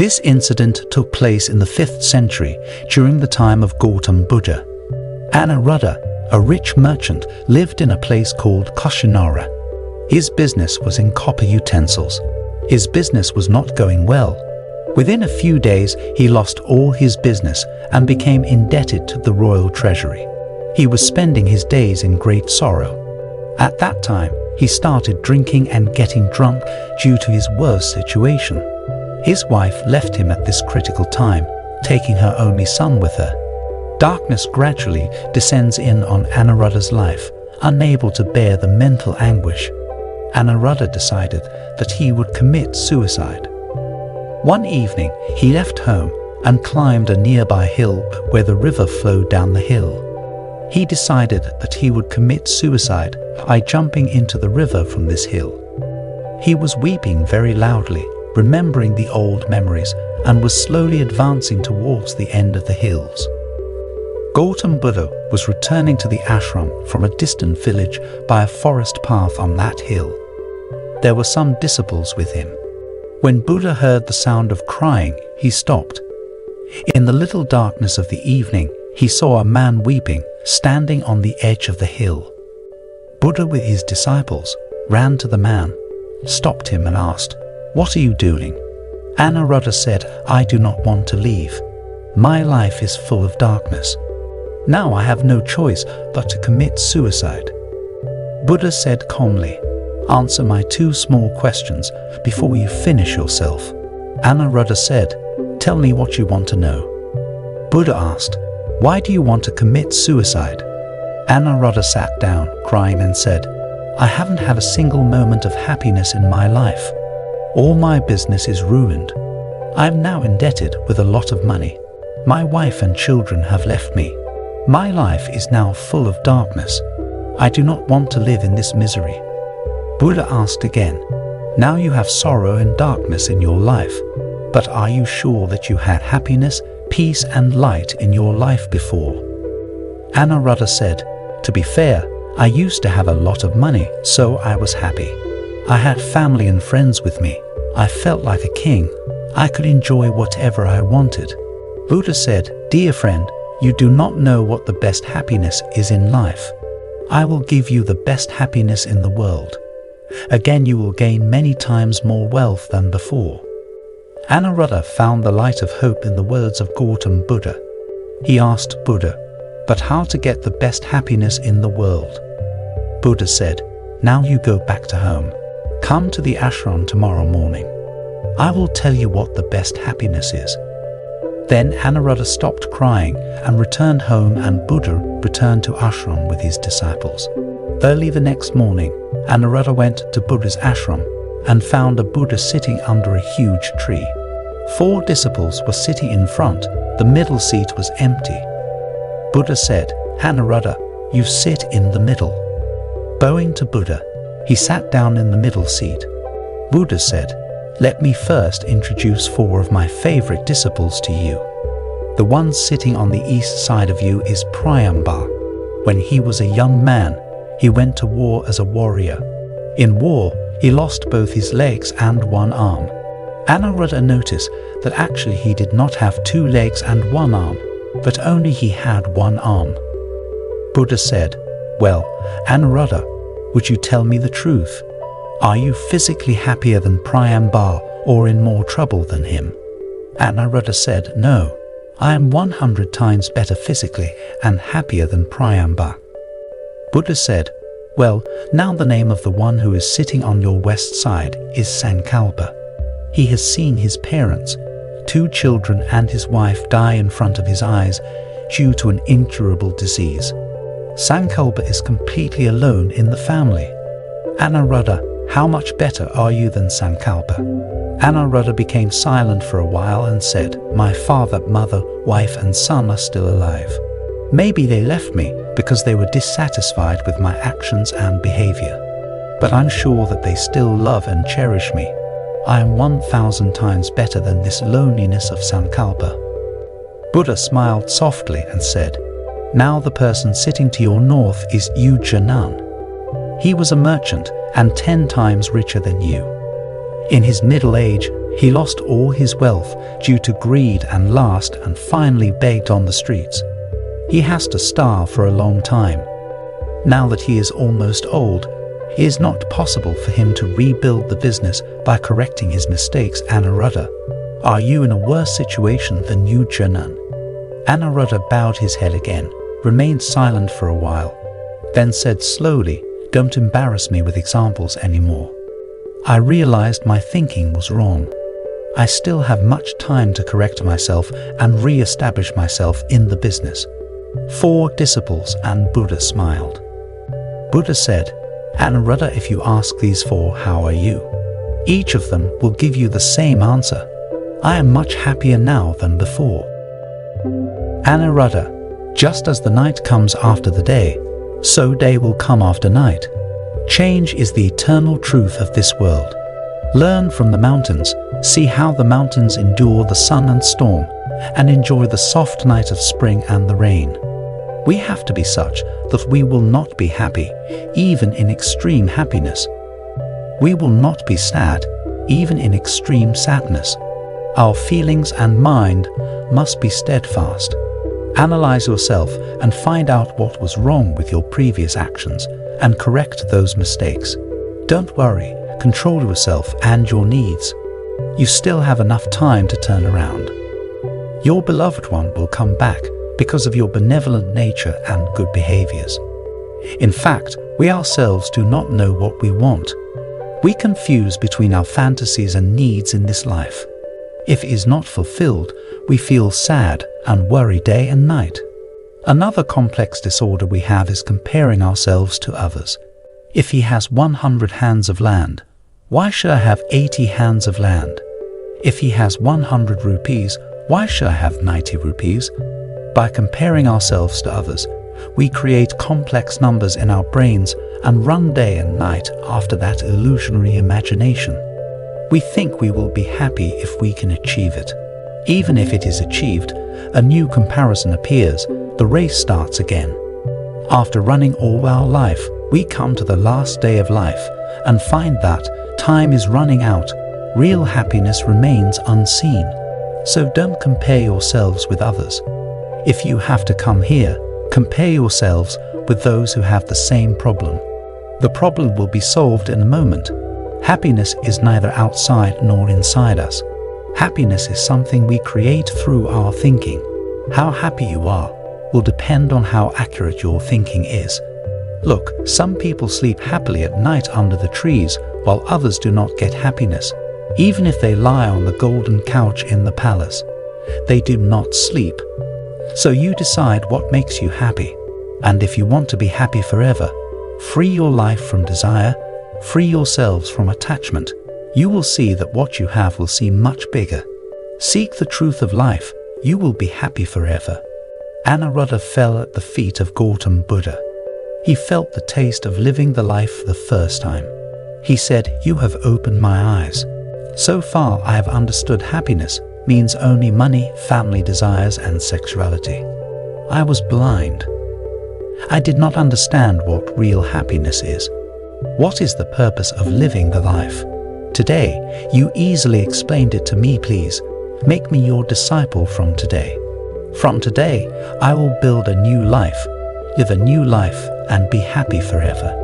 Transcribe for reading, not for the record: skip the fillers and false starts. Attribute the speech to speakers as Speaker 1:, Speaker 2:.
Speaker 1: This incident took place in the 5th century during the time of Gautam Buddha. Anuruddha, a rich merchant, lived in a place called Kushinara. His business was in copper utensils. His business was not going well. Within a few days, he lost all his business and became indebted to the royal treasury. He was spending his days in great sorrow. At that time, he started drinking and getting drunk due to his worse situation. His wife left him at this critical time, taking her only son with her. Darkness gradually descends in on Anuruddha's life, unable to bear the mental anguish. Anuruddha decided that he would commit suicide. One evening, he left home and climbed a nearby hill where the river flowed down the hill. He decided that he would commit suicide by jumping into the river from this hill. He was weeping very loudly, remembering the old memories, and was slowly advancing towards the end of the hills. Gautam Buddha was returning to the ashram from a distant village by a forest path on that hill. There were some disciples with him. When Buddha heard the sound of crying, he stopped. In the little darkness of the evening, he saw a man weeping, standing on the edge of the hill. Buddha with his disciples ran to the man, stopped him and asked, "What are you doing?" Anuruddha said, "I do not want to leave. My life is full of darkness. Now I have no choice but to commit suicide." Buddha said calmly, "Answer my 2 small questions before you finish yourself." Anuruddha said, "Tell me what you want to know." Buddha asked, "Why do you want to commit suicide?" Anuruddha sat down, crying, and said, "I haven't had a single moment of happiness in my life. All my business is ruined. I am now indebted with a lot of money. My wife and children have left me. My life is now full of darkness. I do not want to live in this misery." Buddha asked again, "Now you have sorrow and darkness in your life, but are you sure that you had happiness, peace and light in your life before?" Anuruddha said, "To be fair, I used to have a lot of money, so I was happy. I had family and friends with me. I felt like a king. I could enjoy whatever I wanted." Buddha said, "Dear friend, you do not know what the best happiness is in life. I will give you the best happiness in the world. Again, you will gain many times more wealth than before." Anuruddha found the light of hope in the words of Gautam Buddha. He asked Buddha, "But how to get the best happiness in the world?" Buddha said, "Now you go back to home. Come to the ashram tomorrow morning. I will tell you what the best happiness is." Then Anuruddha stopped crying and returned home, and Buddha returned to ashram with his disciples. Early the next morning, Anuruddha went to Buddha's ashram and found a Buddha sitting under a huge tree. 4 disciples were sitting in front. The middle seat was empty. Buddha said, "Anuruddha, you sit in the middle." Bowing to Buddha, he sat down in the middle seat. Buddha said, "Let me first introduce 4 of my favorite disciples to you. The one sitting on the east side of you is Prayamba. When he was a young man, he went to war as a warrior. In war, he lost both his legs and 1 arm. Anuruddha noticed that actually he did not have 2 legs and 1 arm, but only he had 1 arm. Buddha said, "Well, Anuruddha, would you tell me the truth? Are you physically happier than Prayamba or in more trouble than him?" Anuruddha said, "No, I am 100 times better physically and happier than Prayamba." Buddha said, "Well, now the name of the one who is sitting on your west side is Sankalpa. He has seen his parents, 2 children and his wife die in front of his eyes due to an incurable disease. Sankalpa is completely alone in the family. Anuruddha, how much better are you than Sankalpa?" Anuruddha became silent for a while and said, "My father, mother, wife and son are still alive. Maybe they left me because they were dissatisfied with my actions and behavior. But I'm sure that they still love and cherish me. I am 1,000 times better than this loneliness of Sankalpa." Buddha smiled softly and said, "Now the person sitting to your north is Ujanan. He was a merchant and 10 times richer than you. In his middle age, He lost all his wealth due to greed and lust and finally begged on the streets. He has to starve for a long time. Now that he is almost old, it is not possible for him to rebuild the business by correcting his mistakes. Anuruddha, are you in a worse situation than you, Janan? Anuruddha bowed his head again, remained silent for a while, then said slowly, "Don't embarrass me with examples anymore. I realized my thinking was wrong. I still have much time to correct myself and re-establish myself in the business." 4 disciples and Buddha smiled. Buddha said, "Anuruddha, if you ask these 4, how are you? Each of them will give you the same answer. I am much happier now than before." Anuruddha, just as the night comes after the day, so day will come after night. Change is the eternal truth of this world. Learn from the mountains, see how the mountains endure the sun and storm, and enjoy the soft night of spring and the rain. We have to be such that we will not be happy, even in extreme happiness. We will not be sad, even in extreme sadness. Our feelings and mind must be steadfast. Analyze yourself and find out what was wrong with your previous actions and correct those mistakes. Don't worry, control yourself and your needs. You still have enough time to turn around. Your beloved one will come back because of your benevolent nature and good behaviors. In fact, we ourselves do not know what we want. We confuse between our fantasies and needs in this life. If it is not fulfilled, we feel sad and worry day and night. Another complex disorder we have is comparing ourselves to others. If he has 100 hands of land, why should I have 80 hands of land? If he has 100 rupees, why should I have 90 rupees? By comparing ourselves to others, we create complex numbers in our brains and run day and night after that illusionary imagination. We think we will be happy if we can achieve it. Even if it is achieved, a new comparison appears, the race starts again. After running all our life, we come to the last day of life and find that time is running out. Real happiness remains unseen. So don't compare yourselves with others. If you have to come here, compare yourselves with those who have the same problem. The problem will be solved in a moment. Happiness is neither outside nor inside us. Happiness is something we create through our thinking. How happy you are will depend on how accurate your thinking is. Look, some people sleep happily at night under the trees, while others do not get happiness. Even if they lie on the golden couch in the palace, they do not sleep. So you decide what makes you happy. And if you want to be happy forever, free your life from desire, free yourselves from attachment. You will see that what you have will seem much bigger. Seek the truth of life, you will be happy forever. Anuruddha fell at the feet of Gautam Buddha. He felt the taste of living the life for the first time. He said, "You have opened my eyes. So far I have understood happiness means only money, family desires and sexuality. I was blind. I did not understand what real happiness is. What is the purpose of living the life? Today, you easily explained it to me. Please, make me your disciple from today. From today, I will build a new life, live a new life, and be happy forever."